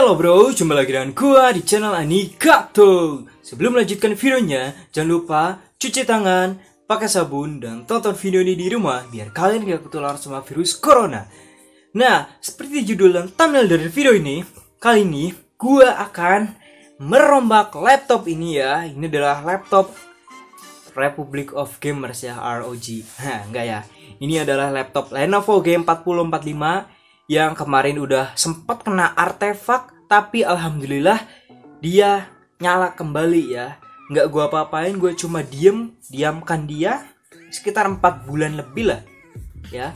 Halo bro, jumpa lagi dengan gua di channel Anikato. Sebelum melanjutkan videonya, jangan lupa cuci tangan, pakai sabun, dan tonton video ini di rumah biar kalian gak ketularan sama virus corona. Nah, seperti judul dan thumbnail dari video ini, kali ini gua akan merombak laptop ini ya. Ini adalah laptop Republic of Gamers ya, ROG. Enggak ya. Ini adalah laptop Lenovo G4045 yang kemarin udah sempat kena artefak, tapi alhamdulillah dia nyala kembali ya. Nggak gua apa-apain, gue cuma diamkan dia sekitar 4 bulan lebih lah ya.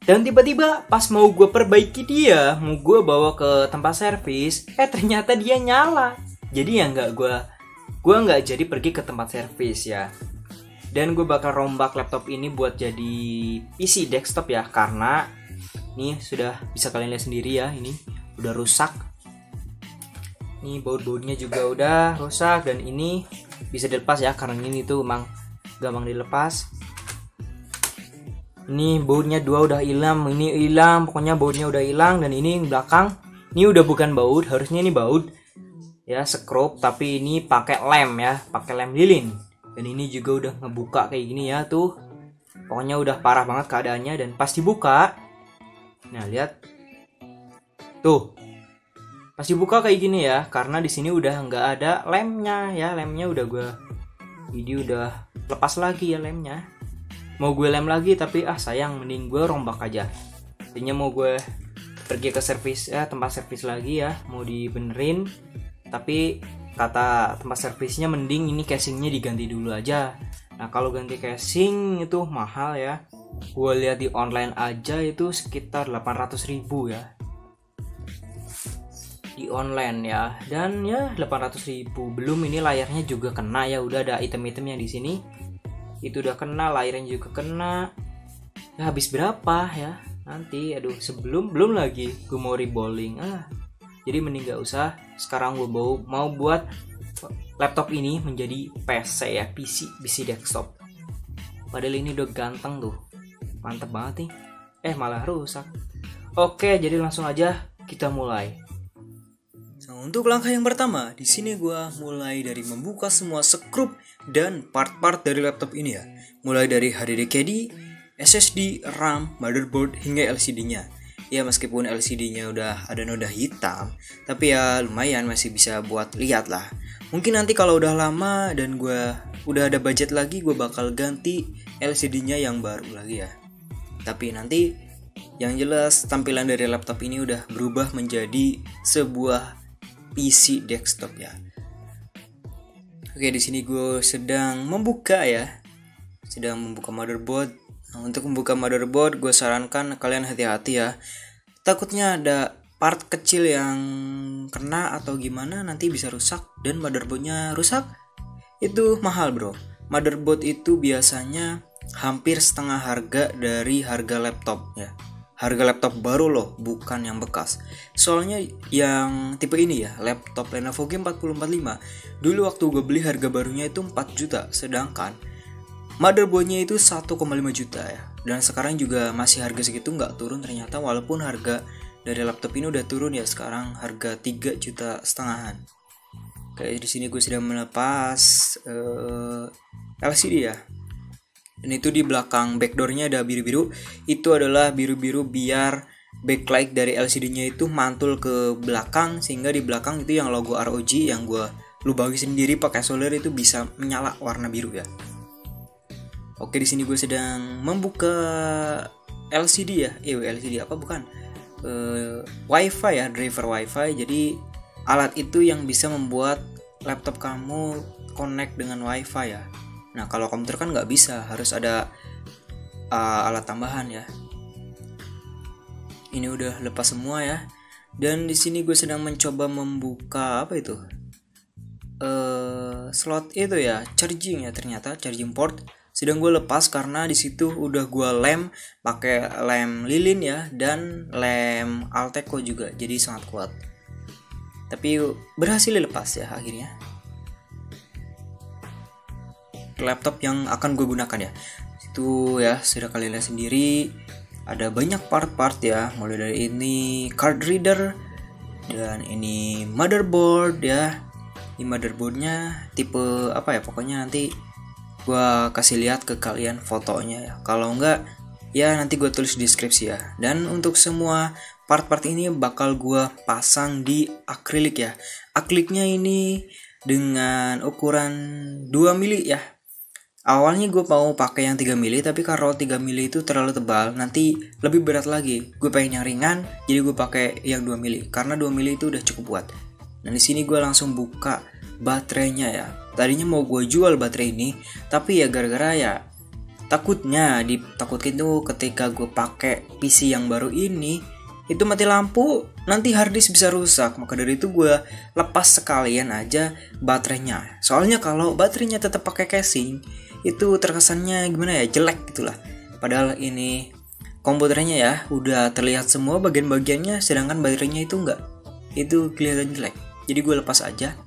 Dan tiba-tiba pas mau gue perbaiki dia, mau gue bawa ke tempat servis, ternyata dia nyala. Jadi ya gue nggak jadi pergi ke tempat servis ya. Dan gue bakal rombak laptop ini buat jadi PC desktop ya, karena ini sudah bisa kalian lihat sendiri ya, ini udah rusak. Ini baut-bautnya juga udah rusak, dan ini bisa dilepas ya, karena ini tuh emang gampang dilepas. Ini bautnya dua udah hilang, ini hilang, pokoknya bautnya udah hilang. Dan ini belakang, ini udah bukan baut, harusnya ini baut ya, skrup, tapi ini pakai lem ya, pakai lem lilin. Dan ini juga udah ngebuka kayak gini ya tuh, pokoknya udah parah banget keadaannya. Dan pas dibuka, nah lihat tuh, pas dibuka kayak gini ya, karena di sini udah nggak ada lemnya ya. Lemnya udah udah lepas lagi ya lemnya. Mau gue lem lagi tapi sayang, mending gue rombak aja. Artinya mau gue pergi ke servis ya, tempat servis lagi ya, mau dibenerin. Tapi kata tempat servisnya mending ini casingnya diganti dulu aja. Nah kalau ganti casing itu mahal ya. Gue lihat di online aja itu sekitar 800.000 ya, di online ya. Dan ya 800.000, belum ini layarnya juga kena ya, udah ada item-item yang di sini itu udah kena, layarnya juga kena ya. Habis berapa ya nanti, aduh, belum lagi gue mau reballing. Jadi mending gak usah. Sekarang gue mau buat laptop ini menjadi PC ya, PC desktop. Padahal ini udah ganteng tuh, mantep banget nih, malah rusak. Oke, jadi langsung aja kita mulai. Untuk langkah yang pertama, di sini gue mulai dari membuka semua skrup dan part-part dari laptop ini ya. Mulai dari HDD, SSD, RAM, motherboard hingga LCD-nya. Ya meskipun LCD-nya udah ada noda hitam, tapi ya lumayan masih bisa buat lihat lah. Mungkin nanti kalau udah lama dan gue udah ada budget lagi, gue bakal ganti LCD-nya yang baru lagi ya. Tapi nanti yang jelas tampilan dari laptop ini udah berubah menjadi sebuah PC desktop ya. Oke, di sini gue sedang membuka motherboard. Nah, untuk membuka motherboard gue sarankan kalian hati-hati ya. Takutnya ada part kecil yang kena atau gimana, nanti bisa rusak. Dan motherboardnya rusak itu mahal bro. Motherboard itu biasanya hampir setengah harga dari harga laptop ya. Harga laptop baru loh, bukan yang bekas. Soalnya yang tipe ini ya, laptop Lenovo G4045, dulu waktu gue beli harga barunya itu 4 juta, sedangkan motherboardnya itu 1,5 juta ya. Dan sekarang juga masih harga segitu, nggak turun ternyata, walaupun harga dari laptop ini udah turun ya, sekarang harga 3,5 juta. Kayak di sini gue sedang melepas LCD ya. Dan itu di belakang backdoornya ada biru-biru. Itu adalah biru-biru biar backlight dari LCD-nya itu mantul ke belakang, sehingga di belakang itu yang logo ROG yang gue lubangi sendiri pakai solder itu bisa menyala warna biru ya. Oke, di sini gue sedang membuka LCD ya. LCD apa bukan? Wi-Fi ya, driver Wi-Fi. Jadi alat itu yang bisa membuat laptop kamu connect dengan Wi-Fi ya. Nah kalau komputer kan nggak bisa, harus ada alat tambahan ya. Ini udah lepas semua ya. Dan di sini gue sedang mencoba membuka apa itu? Slot itu ya, charging ya, ternyata charging port. Sedang gue lepas karena di situ udah gue lem pakai lem lilin ya, dan lem Alteco juga, jadi sangat kuat. Tapi berhasil dilepas ya akhirnya. Laptop yang akan gue gunakan ya, itu ya sudah kalian lihat sendiri, ada banyak part-part ya, mulai dari ini card reader, Dan ini motherboard ya. Ini motherboardnya tipe apa ya, pokoknya nanti gua kasih lihat ke kalian fotonya ya. Kalau enggak ya nanti gue tulis di deskripsi ya. Dan untuk semua part-part ini bakal gue pasang di akrilik ya. Akriliknya ini dengan ukuran 2 mili ya. Awalnya gue mau pakai yang 3 mili, tapi kalau 3 mili itu terlalu tebal, nanti lebih berat lagi. Gue pengen yang ringan, jadi gue pakai yang 2 mili karena 2 mili itu udah cukup buat. Dan di sini gue langsung buka baterainya ya. Tadinya mau gue jual baterai ini, tapi ya gara-gara ya takutnya ditakutin tuh ketika gue pakai PC yang baru ini itu mati lampu, nanti harddisk bisa rusak. Maka dari itu gue lepas sekalian aja baterainya. Soalnya kalau baterainya tetap pakai casing itu terkesannya gimana ya, jelek gitulah. Padahal ini komputernya ya udah terlihat semua bagian-bagiannya, sedangkan baterainya itu enggak. Itu kelihatan jelek. Jadi gue lepas aja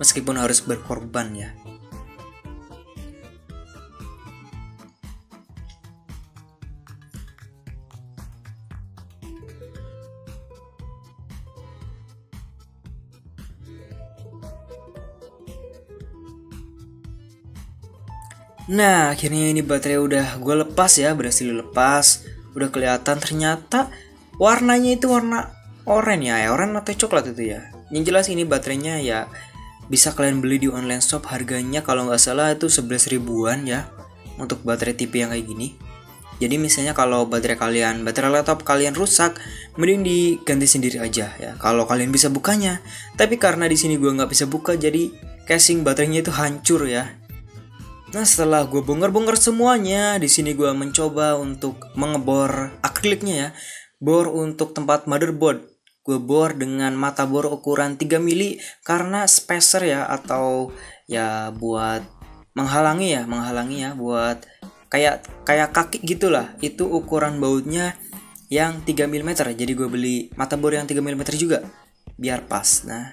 meskipun harus berkorban ya. Nah, akhirnya ini baterai udah gue lepas ya, berhasil dilepas. Udah kelihatan ternyata warnanya itu warna oranye ya, oranye atau coklat itu ya. Yang jelas ini baterainya ya bisa kalian beli di online shop, harganya kalau nggak salah itu 11 ribuan ya untuk baterai tipe yang kayak gini. Jadi misalnya kalau baterai laptop kalian rusak, mending diganti sendiri aja ya. Kalau kalian bisa bukanya, tapi karena di sini gue nggak bisa buka, jadi casing baterainya itu hancur ya. Nah, setelah gue bongkar-bongkar semuanya, di sini gue mencoba untuk mengebor akriliknya ya. Bor untuk tempat motherboard, gue bor dengan mata bor ukuran 3 mili karena spacer ya, atau ya buat menghalangi ya, buat kayak kaki gitulah. Itu ukuran bautnya yang 3 mm. Jadi gue beli mata bor yang 3 mm juga biar pas. Nah,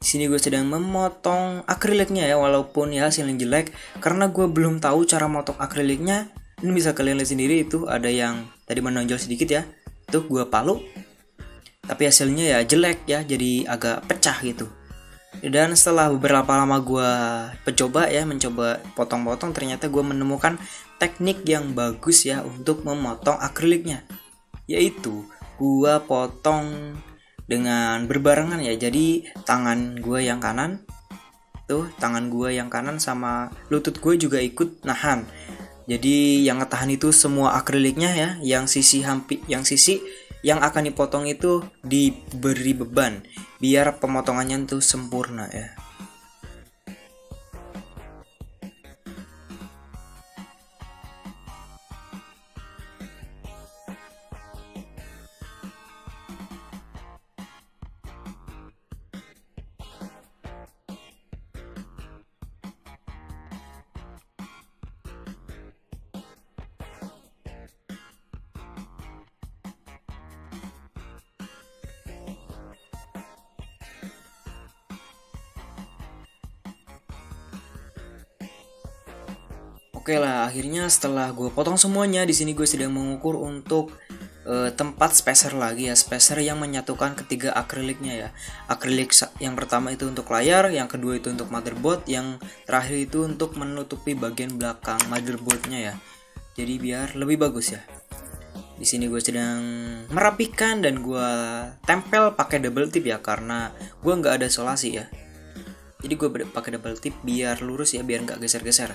di sini gue sedang memotong akriliknya ya, walaupun ya hasilnya jelek karena gue belum tahu cara motong akriliknya. Ini bisa kalian lihat sendiri, itu ada yang tadi menonjol sedikit ya. Tuh gue palu. Tapi hasilnya ya jelek ya, jadi agak pecah gitu. Dan setelah beberapa lama gue mencoba potong-potong, ternyata gue menemukan teknik yang bagus ya untuk memotong akriliknya. Yaitu gue potong dengan berbarengan ya. Jadi tangan gue yang kanan sama lutut gue juga ikut nahan. Jadi yang ngetahan itu semua akriliknya ya, yang sisi yang akan dipotong itu diberi beban biar pemotongannya tuh sempurna ya. Oke lah, akhirnya setelah gue potong semuanya, di sini gue sedang mengukur untuk tempat spacer lagi ya, spacer yang menyatukan ketiga akriliknya ya. Akrilik yang pertama itu untuk layar, yang kedua itu untuk motherboard, yang terakhir itu untuk menutupi bagian belakang motherboardnya ya. Jadi biar lebih bagus ya. Di sini gue sedang merapikan dan gue tempel pakai double tip ya, karena gue nggak ada isolasi ya. Jadi gue pakai double tip biar lurus ya, biar nggak geser-geser.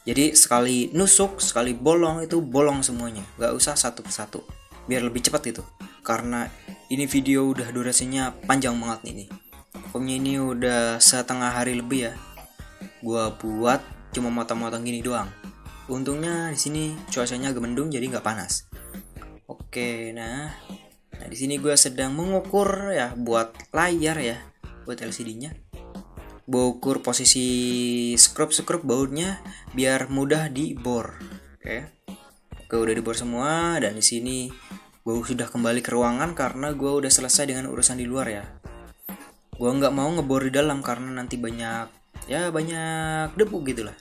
Jadi sekali nusuk, sekali bolong itu bolong semuanya, nggak usah satu persatu, biar lebih cepat itu. Karena ini video udah durasinya panjang banget ini. Pokoknya ini udah setengah hari lebih ya. Gua buat cuma motong-motong gini doang. Untungnya di sini cuacanya agak mendung jadi nggak panas. Oke, nah di sini gue sedang mengukur ya buat layar ya, buat LCD-nya. Gue ukur posisi skrup bautnya biar mudah dibor. Oke, udah dibor semua, dan di sini gue sudah kembali ke ruangan karena gue udah selesai dengan urusan di luar ya. Gue nggak mau ngebor di dalam karena nanti banyak debu gitulah.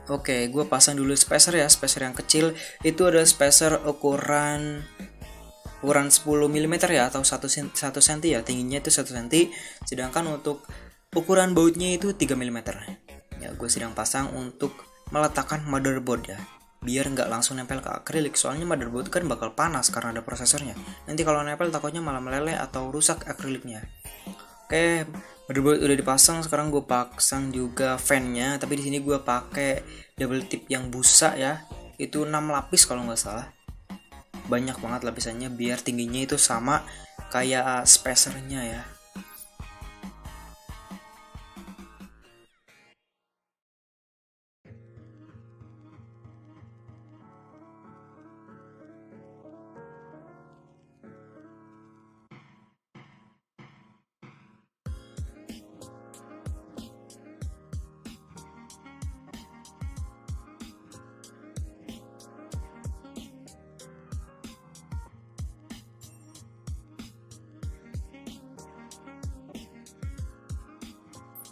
Oke, gue pasang dulu spacer ya, spacer yang kecil itu ada spacer ukuran ukuran 10 mm ya, atau 1 cm ya, tingginya itu 1 cm, sedangkan untuk ukuran bautnya itu 3 mm ya. Gue sedang pasang untuk meletakkan motherboard ya, biar nggak langsung nempel ke akrilik, soalnya motherboard kan bakal panas karena ada prosesornya. Nanti kalau nempel takutnya malah meleleh atau rusak akriliknya. Oke, motherboard udah dipasang, sekarang gue pasang juga fan-nya, tapi di sini gue pakai double tip yang busa ya, itu 6 lapis kalau nggak salah. Banyak banget lapisannya biar tingginya itu sama kayak spacernya ya.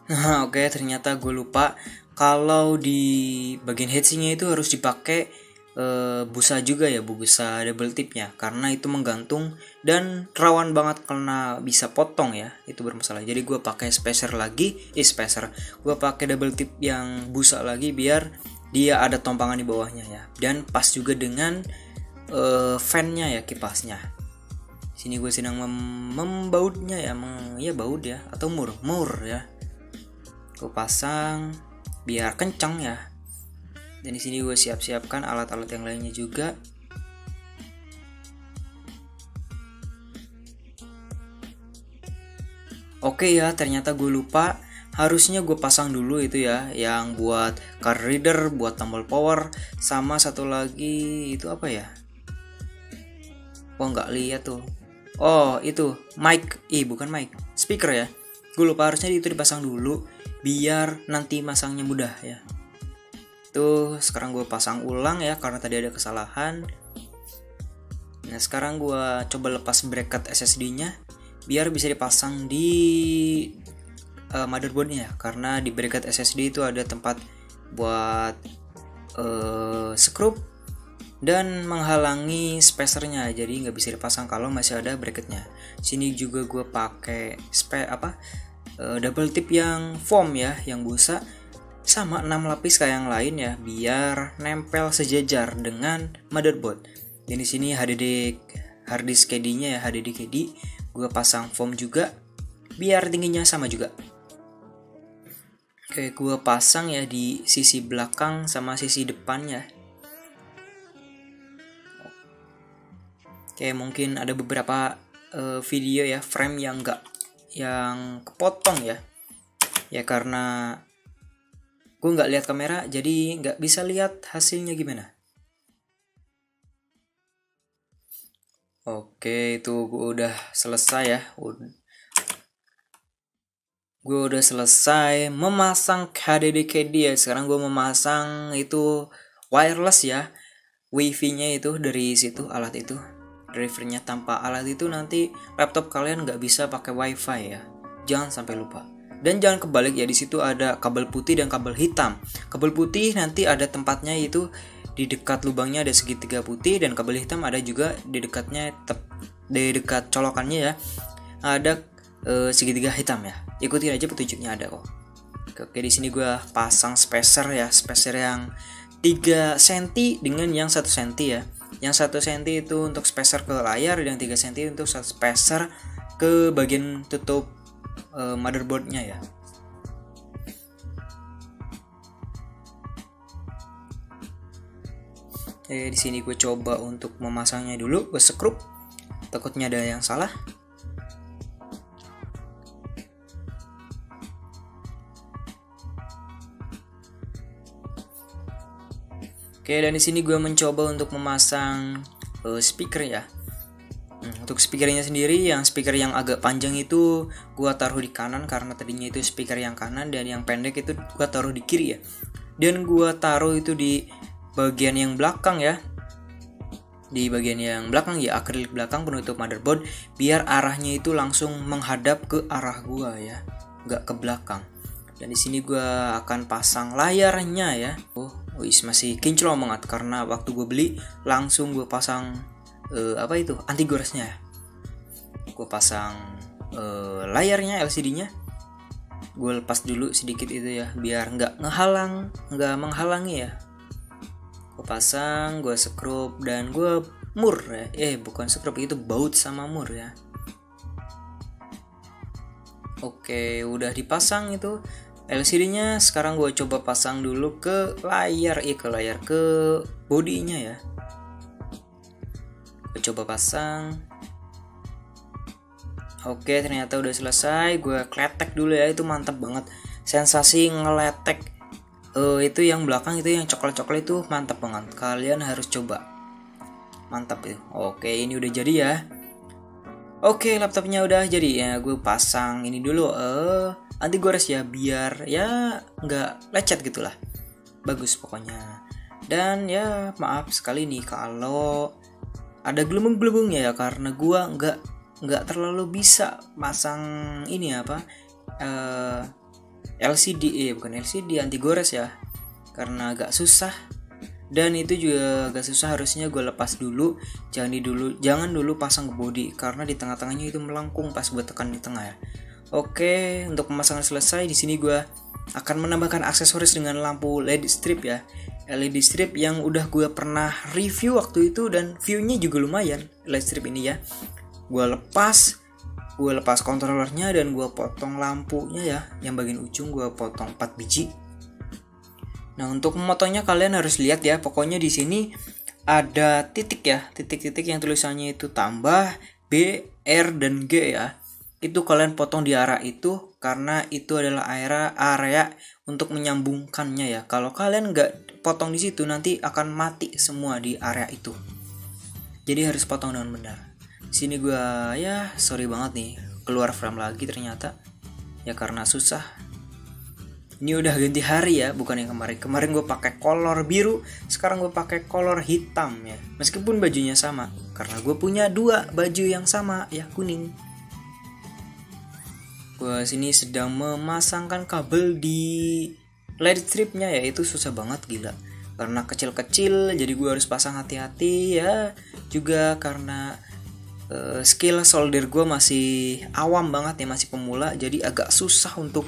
Nah, oke, ternyata gue lupa kalau di bagian heatsinknya itu harus dipakai busa juga ya, busa double tipnya, karena itu menggantung dan rawan banget karena bisa potong ya, itu bermasalah. Jadi gue pakai spacer lagi, gue pakai double tip yang busa lagi biar dia ada tompangan di bawahnya ya, dan pas juga dengan fan-nya ya, kipasnya. Sini gue sedang membautnya ya, baut ya, atau mur ya. Gue pasang biar kencang ya. Dan di sini gue siapkan alat-alat yang lainnya juga. Oke ya, ternyata gue lupa. Harusnya gue pasang dulu itu ya, yang buat card reader, buat tombol power, sama satu lagi itu apa ya? Oh, nggak lihat tuh. Oh, itu mic. Bukan mic, speaker ya. Gue lupa, harusnya itu dipasang dulu biar nanti masangnya mudah ya. Tuh, sekarang gue pasang ulang ya karena tadi ada kesalahan. Nah, sekarang gue coba lepas bracket SSD-nya biar bisa dipasang di motherboard-nya ya, karena di bracket SSD itu ada tempat buat skrup dan menghalangi spacernya, jadi nggak bisa dipasang kalau masih ada bracketnya. Sini juga gue pakai double tip yang foam ya, yang busa, sama 6 lapis kayak yang lain ya, biar nempel sejajar dengan motherboard. Dan di sini hard disk KD-nya ya, HDD KD, gue pasang foam juga biar tingginya sama juga. Oke, gue pasang ya di sisi belakang sama sisi depannya. Oke, mungkin ada beberapa video ya, frame yang kepotong ya karena gue nggak lihat kamera, jadi nggak bisa lihat hasilnya gimana. Oke, itu gue udah selesai ya, gue udah selesai memasang HDD KD ya. Sekarang gue memasang itu wireless ya, wifi-nya itu dari situ, alat itu drivernya. Tanpa alat itu nanti laptop kalian nggak bisa pakai wifi ya, jangan sampai lupa. Dan jangan kebalik ya, di situ ada kabel putih dan kabel hitam. Kabel putih nanti ada tempatnya, itu di dekat lubangnya ada segitiga putih, dan kabel hitam ada juga di dekat colokannya ya, ada segitiga hitam ya. Ikutin aja petunjuknya, ada kok. Oke, di sini gue pasang spacer ya, spacer yang 3 cm dengan yang 1 cm ya. Yang 1 cm itu untuk spacer ke layar, dan 3 cm untuk spacer ke bagian tutup motherboardnya ya. Di sini gue coba untuk memasangnya dulu, gue skrup, takutnya ada yang salah. Oke, dan di sini gue mencoba untuk memasang speaker ya. Untuk speakernya sendiri, yang speaker yang agak panjang itu gue taruh di kanan karena tadinya itu speaker yang kanan, dan yang pendek itu gue taruh di kiri ya. Dan gue taruh itu di bagian yang belakang ya. Di bagian yang belakang ya, akrilik belakang penutup motherboard, biar arahnya itu langsung menghadap ke arah gue ya, nggak ke belakang. Dan di sini gue akan pasang layarnya ya. Masih kinclong banget karena waktu gue beli langsung gue pasang apa itu, anti goresnya. Gue pasang layarnya, LCD-nya. Gue lepas dulu sedikit itu ya, biar nggak menghalangi ya. Gue pasang, gue skrup, dan gue mur ya. Bukan skrup, itu baut sama mur ya. Oke, udah dipasang itu LCD-nya. Sekarang gue coba pasang dulu ke layar, ke bodinya ya. Gue coba pasang. Oke, ternyata udah selesai. Gue kletek dulu ya, itu mantap banget. Sensasi ngeletek itu yang belakang, itu yang coklat-coklat itu mantap banget. Kalian harus coba. Mantap ya. Oke, ini udah jadi ya. Oke, laptopnya udah jadi ya. Gue pasang ini dulu anti gores ya, biar ya nggak lecet gitulah. Bagus pokoknya. Dan ya maaf sekali nih kalau ada gelembung-gelembungnya ya, karena gue nggak terlalu bisa pasang ini apa LCD bukan LCD anti gores ya, karena agak susah. Dan itu juga agak susah, harusnya gue lepas dulu. Jangan dulu pasang ke body, karena di tengah-tengahnya itu melengkung pas gue tekan di tengah ya. Oke, untuk pemasangan selesai. Di sini gue akan menambahkan aksesoris dengan lampu LED strip ya. LED strip yang udah gue pernah review waktu itu, dan view-nya juga lumayan LED strip ini ya. Gue lepas kontrolernya, dan gue potong lampunya ya, yang bagian ujung gue potong 4 biji. Nah, untuk memotongnya kalian harus lihat ya. Pokoknya di sini ada titik ya, titik-titik yang tulisannya itu tambah, B, R, dan G ya. Itu kalian potong di arah itu, karena itu adalah area untuk menyambungkannya ya. Kalau kalian nggak potong di situ, nanti akan mati semua di area itu. Jadi harus potong dengan benar. Sini gue ya sorry banget nih, keluar frame lagi ternyata ya, karena susah. Ini udah ganti hari ya, bukan yang kemarin. Kemarin gue pakai kolor biru, sekarang gue pakai kolor hitam ya. Meskipun bajunya sama, karena gue punya 2 baju yang sama ya, kuning. Gue sini sedang memasangkan kabel di LED stripnya ya, itu susah banget gila. Karena kecil-kecil, jadi gue harus pasang hati-hati ya. Juga karena skill solder gue masih awam banget ya, masih pemula, jadi agak susah untuk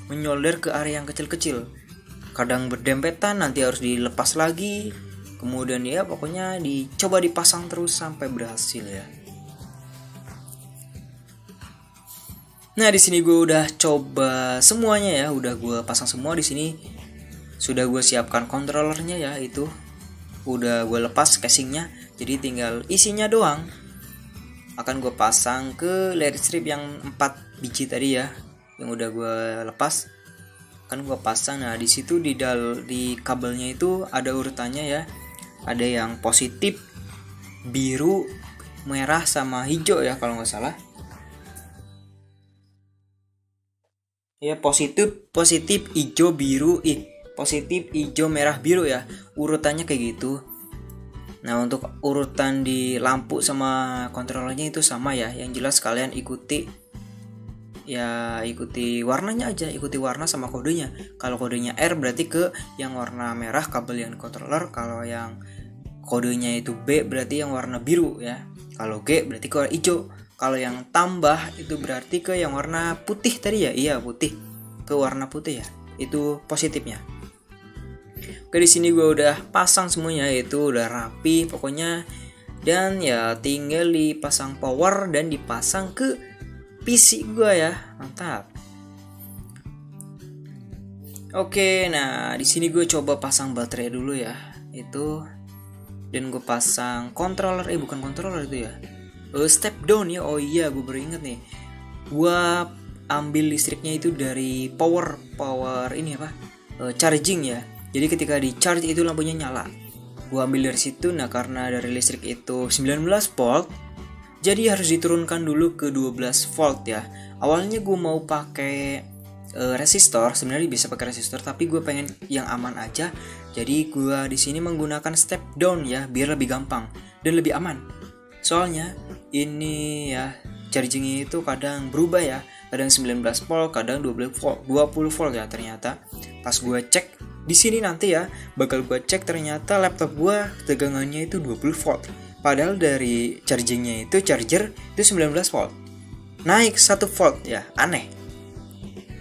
menyolder ke area yang kecil-kecil. Kadang berdempetan, nanti harus dilepas lagi. Kemudian ya pokoknya dicoba dipasang terus sampai berhasil ya. Nah, di sini gue udah coba semuanya ya, udah gue pasang semua di sini. Sudah gue siapkan controllernya ya, itu udah gue lepas casingnya, jadi tinggal isinya doang. Akan gue pasang ke LED strip yang 4 biji tadi ya, yang udah gue lepas. Kan gue pasang. Nah, di situ di kabelnya itu ada urutannya ya. Ada yang positif, biru, merah, sama hijau ya kalau nggak salah. Ya, positif, hijau, biru, positif, hijau, merah, biru ya. Urutannya kayak gitu. Nah, untuk urutan di lampu sama kontrolernya itu sama ya. Yang jelas kalian ikuti warnanya aja, ikuti warna sama kodenya. Kalau kodenya R berarti ke yang warna merah kabel yang controller. Kalau yang kodenya itu B berarti yang warna biru ya. Kalau G berarti ke warna hijau. Kalau yang tambah itu berarti ke yang warna putih tadi ya. Iya, putih, ke warna putih ya. Itu positifnya. Oke, di sini gue udah pasang semuanya, itu udah rapi pokoknya. Dan ya tinggal dipasang power dan dipasang ke PC gue ya. Mantap. Oke, nah di sini gue coba pasang baterai dulu ya. Itu, dan gue pasang controller, bukan controller itu ya, step down ya. Oh iya, gue baru inget nih. Gue ambil listriknya itu dari power ini apa, charging ya. Jadi ketika di charge itu lampunya nyala. Gue ambil dari situ. Nah, karena dari listrik itu 19 volt, jadi harus diturunkan dulu ke 12 volt ya. Awalnya gue mau pakai resistor, sebenarnya bisa pakai resistor, tapi gue pengen yang aman aja. Jadi gue di sini menggunakan step down ya, biar lebih gampang dan lebih aman. Soalnya ini ya, chargingnya itu kadang berubah ya, kadang 19 volt, kadang 20 volt ya. Ternyata pas gue cek di sini nanti ya, bakal gue cek ternyata laptop gue tegangannya itu 20 volt. Padahal dari chargingnya itu charger itu 19 volt. Naik 1 volt ya, aneh.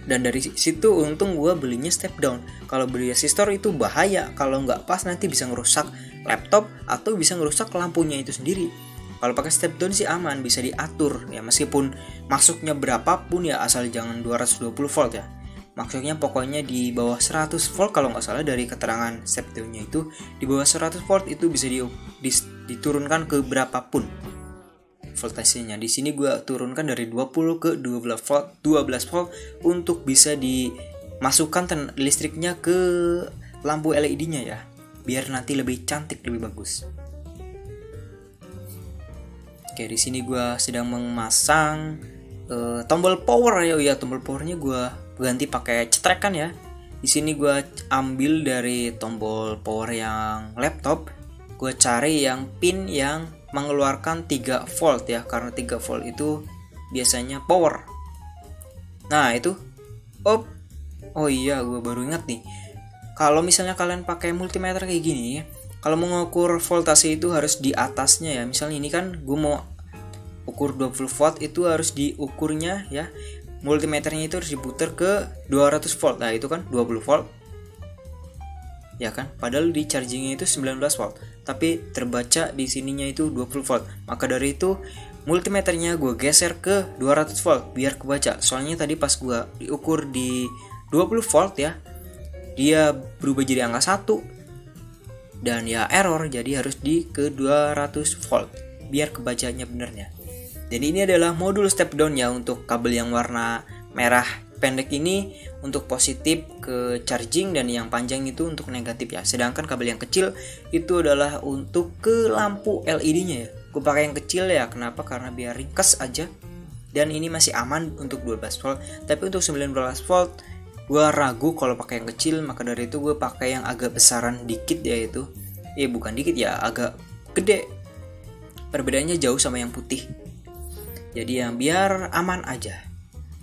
Dan dari situ untung gue belinya step down. Kalau beli resistor itu bahaya, kalau nggak pas nanti bisa ngerusak laptop atau bisa ngerusak lampunya itu sendiri. Kalau pakai step down sih aman, bisa diatur ya, meskipun masuknya berapapun ya, asal jangan 220 volt ya. Maksudnya pokoknya di bawah 100 volt kalau nggak salah, dari keterangan step down-nya itu di bawah 100 volt itu bisa diturunkan ke berapapun voltasenya. Di sini gue turunkan dari 20 ke 12 volt untuk bisa dimasukkan listriknya ke lampu LED-nya ya, biar nanti lebih cantik, lebih bagus. Oke, di sini gue sedang memasang tombol power ya. Tombol powernya gue ganti pakai cetrekan ya. Di sini gue ambil dari tombol power yang laptop, gue cari yang pin yang mengeluarkan 3 volt ya, karena 3 volt itu biasanya power. Nah itu, oh iya, gue baru ingat nih. Kalau misalnya kalian pakai multimeter kayak gini, kalau mau mengukur voltase itu harus di atasnya ya. Misalnya ini kan gue mau ukur 20 volt, itu harus diukurnya ya, multimeternya itu harus diputar ke 200 volt. Nah itu kan 20 volt ya kan, padahal di chargingnya itu 19 volt, tapi terbaca di sininya itu 20 volt. Maka dari itu multimeternya gue geser ke 200 volt biar kebaca. Soalnya tadi pas gue diukur di 20 volt ya, dia berubah jadi angka 1 dan ya error, jadi harus ke 200 volt biar kebacanya benernya. Dan ini adalah modul step down ya, untuk kabel yang warna merah pendek ini untuk positif ke charging, dan yang panjang itu untuk negatif ya. Sedangkan kabel yang kecil itu adalah untuk ke lampu LED-nya ya. Gue pakai yang kecil ya, kenapa? Karena biar ringkas aja. Dan ini masih aman untuk 12 volt. Tapi untuk 19 volt gue ragu kalau pakai yang kecil, maka dari itu gue pakai yang agak besaran dikit ya, itu bukan dikit ya, agak gede. Perbedaannya jauh sama yang putih. Jadi yang biar aman aja.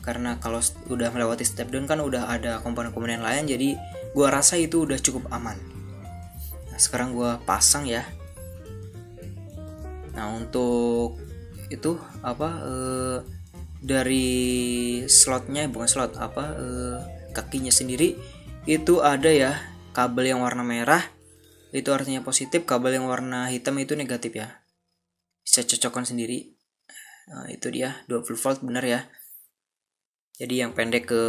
Karena kalau udah melewati step down kan udah ada komponen-komponen lain, jadi gua rasa itu udah cukup aman. Nah sekarang gua pasang ya. Nah untuk itu dari slotnya, bukan slot, kakinya sendiri itu ada ya kabel yang warna merah, itu artinya positif. Kabel yang warna hitam itu negatif ya, bisa cocokkan sendiri. Nah itu dia 20 volt benar ya. Jadi yang pendek ke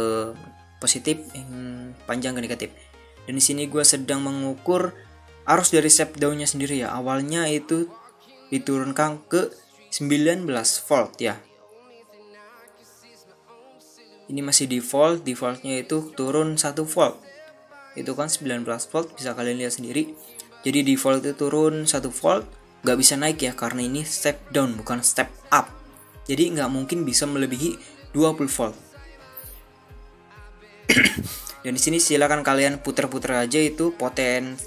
positif, yang panjang ke negatif. Dan di sini gue sedang mengukur arus dari step down-nya sendiri ya. Awalnya itu diturunkan ke 19 volt ya. Ini masih defaultnya itu turun 1 volt. Itu kan 19 volt, bisa kalian lihat sendiri. Jadi default itu turun 1 volt, gak bisa naik ya, karena ini step down bukan step up. Jadi gak mungkin bisa melebihi 20 volt. Dan di sini silakan kalian puter-puter aja itu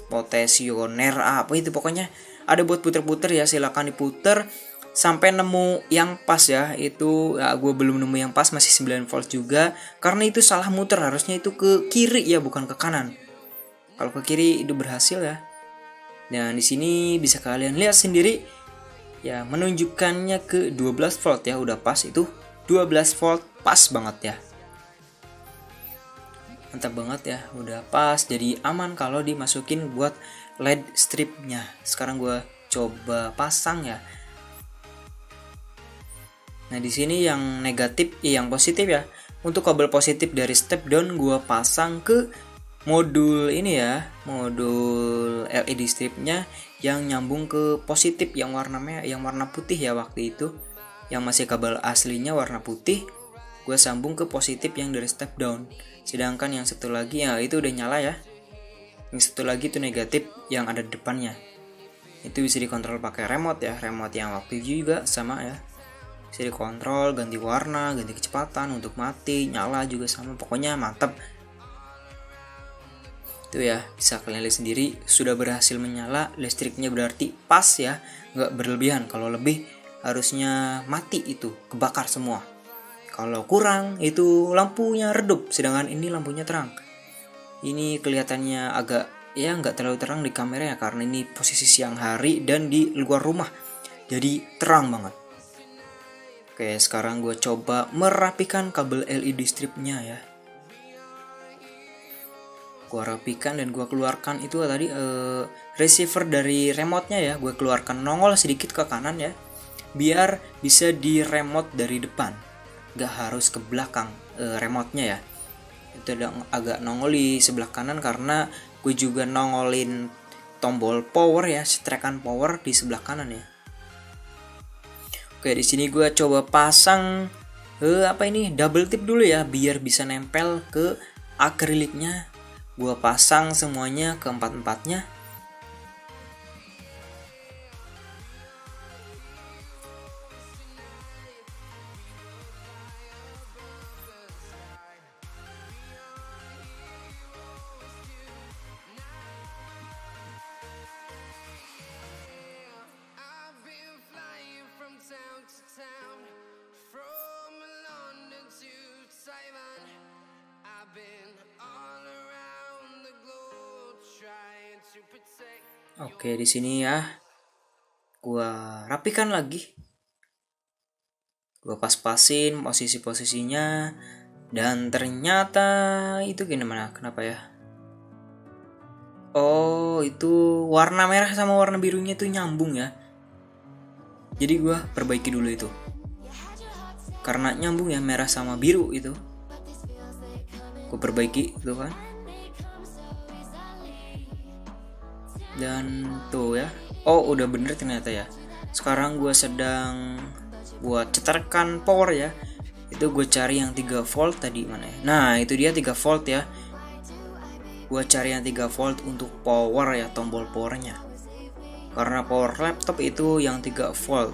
potensioner apa itu, pokoknya ada buat puter-puter ya, silakan diputer sampai nemu yang pas ya. Itu ya, gue belum nemu yang pas, masih 9 volt juga, karena itu salah muter, harusnya itu ke kiri ya, bukan ke kanan. Kalau ke kiri itu berhasil ya. Dan di sini bisa kalian lihat sendiri ya, menunjukkannya ke 12 volt ya, udah pas itu 12 volt, pas banget ya. Mantap banget ya, udah pas, jadi aman kalau dimasukin buat LED stripnya. Sekarang gue coba pasang ya. Nah di sini yang negatif, yang positif ya. Untuk kabel positif dari step down gue pasang ke modul ini ya, modul LED stripnya yang nyambung ke positif yang warna merah, yang warna putih ya waktu itu. Yang masih kabel aslinya warna putih, gue sambung ke positif yang dari step down. Sedangkan yang satu lagi ya itu udah nyala ya. Yang satu lagi itu negatif yang ada di depannya. Itu bisa dikontrol pakai remote ya, remote yang waktu itu juga sama ya. Bisa dikontrol ganti warna, ganti kecepatan, untuk mati, nyala juga sama. Pokoknya mantap. Itu ya, bisa kalian lihat sendiri, sudah berhasil menyala. Listriknya berarti pas ya, nggak berlebihan. Kalau lebih harusnya mati itu, kebakar semua. Kalau kurang itu lampunya redup, sedangkan ini lampunya terang. Ini kelihatannya agak ya nggak terlalu terang di kamera ya, karena ini posisi siang hari dan di luar rumah. jadi terang banget. Oke, sekarang gue coba merapikan kabel LED stripnya ya. Gue rapikan dan gue keluarkan itu tadi receiver dari remote-nya ya. Gue keluarkan, nongol sedikit ke kanan ya, biar bisa di remote dari depan, gak harus ke belakang remote-nya ya. Itu agak nongol di sebelah kanan karena gue juga nongolin tombol power ya, setrekan power di sebelah kanan ya. Oke, di sini gue coba pasang double tip dulu ya, biar bisa nempel ke akriliknya. Gue pasang semuanya ke empat-empatnya. Oke, di sini ya, gua rapikan lagi. Gua pas-pasin posisi-posisinya, dan ternyata itu gimana? Kenapa ya? Oh, itu warna merah sama warna birunya itu nyambung ya. Jadi gua perbaiki dulu itu. Karena nyambung ya merah sama biru itu. Gua perbaiki itu kan. Dan tuh ya, oh udah bener ternyata ya. Sekarang gue sedang buat cetarkan power ya. Itu gue cari yang 3 volt tadi mana ya. Nah itu dia 3 volt ya. Gue cari yang 3 volt untuk power ya, tombol powernya. Karena power laptop itu yang 3 volt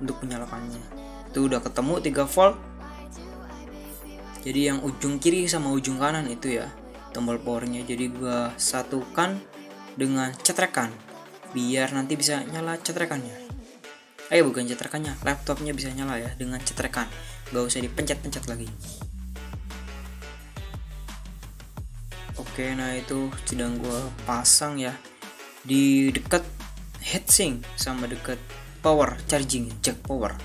untuk menyalakannya. Itu udah ketemu 3 volt. Jadi yang ujung kiri sama ujung kanan itu ya tombol powernya. Jadi gue satukan dengan cetrekan biar nanti bisa nyala cetrekannya. Bukan cetrekannya, laptopnya bisa nyala ya dengan cetrekan, gak usah dipencet-pencet lagi. Oke, nah itu sedang gue pasang ya di dekat heatsink sama dekat power charging jack power.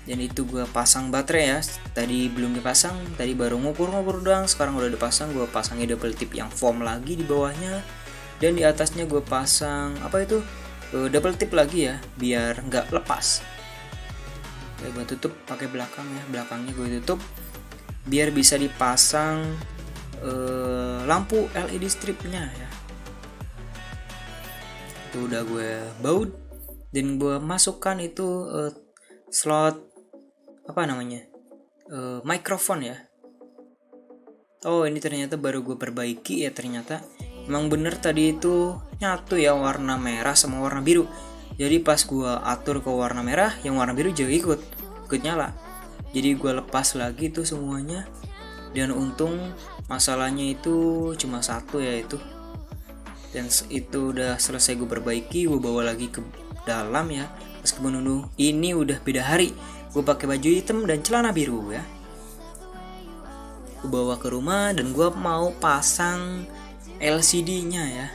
Dan itu gue pasang baterai ya. Tadi belum dipasang, tadi baru ngukur-ngukur doang. Sekarang udah dipasang. Gue pasangnya double tip yang foam lagi di bawahnya. Dan di atasnya gue pasang double tip lagi ya, biar nggak lepas. Oke, gue tutup pakai belakang ya, belakangnya gue tutup biar bisa dipasang lampu LED stripnya ya. Itu udah gue baut dan gue masukkan itu slot mikrofon ya. Oh, ini ternyata baru gue perbaiki ya, ternyata emang bener tadi itu nyatu ya warna merah sama warna biru. Jadi pas gue atur ke warna merah, yang warna biru juga ikut nyala. Jadi gue lepas lagi tuh semuanya. Dan untung masalahnya itu cuma satu ya itu. Dan itu udah selesai gue perbaiki, gue bawa lagi ke dalam ya. Meskipun ini udah beda hari, gue pakai baju hitam dan celana biru ya. Gue bawa ke rumah dan gue mau pasang LCD-nya ya.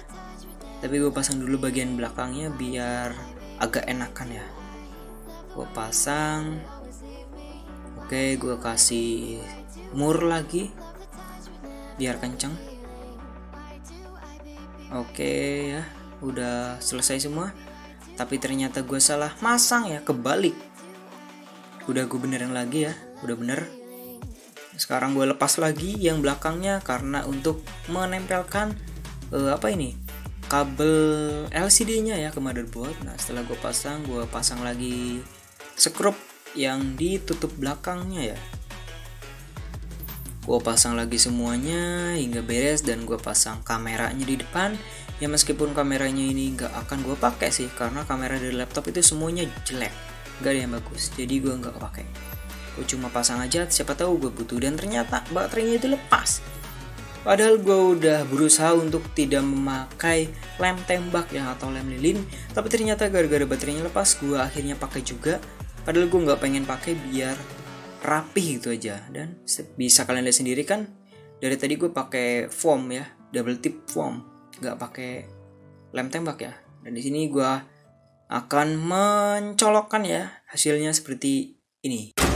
Tapi gue pasang dulu bagian belakangnya biar agak enakan ya. Gue pasang. Oke, gue kasih mur lagi biar kenceng. Oke ya, udah selesai semua. Tapi ternyata gue salah masang ya, kebalik. Udah gue benerin lagi ya, udah bener. Sekarang gue lepas lagi yang belakangnya karena untuk menempelkan kabel LCD-nya ya ke motherboard. Nah setelah gue pasang lagi skrup yang ditutup belakangnya ya. Gue pasang lagi semuanya hingga beres dan gue pasang kameranya di depan. Ya meskipun kameranya ini gak akan gue pakai sih, karena kamera dari laptop itu semuanya jelek, gak ada yang bagus. Jadi gue gak pakai. Gue cuma pasang aja, siapa tahu gue butuh. Dan ternyata baterainya itu lepas. Padahal gue udah berusaha untuk tidak memakai lem tembak ya atau lem lilin, tapi ternyata gara-gara baterainya lepas, gue akhirnya pakai juga. Padahal gue nggak pengen pakai biar rapih gitu aja. Dan bisa kalian lihat sendiri kan, dari tadi gue pakai foam ya, double tip foam, nggak pakai lem tembak ya. Dan di sini gue akan mencolokkan ya hasilnya seperti ini.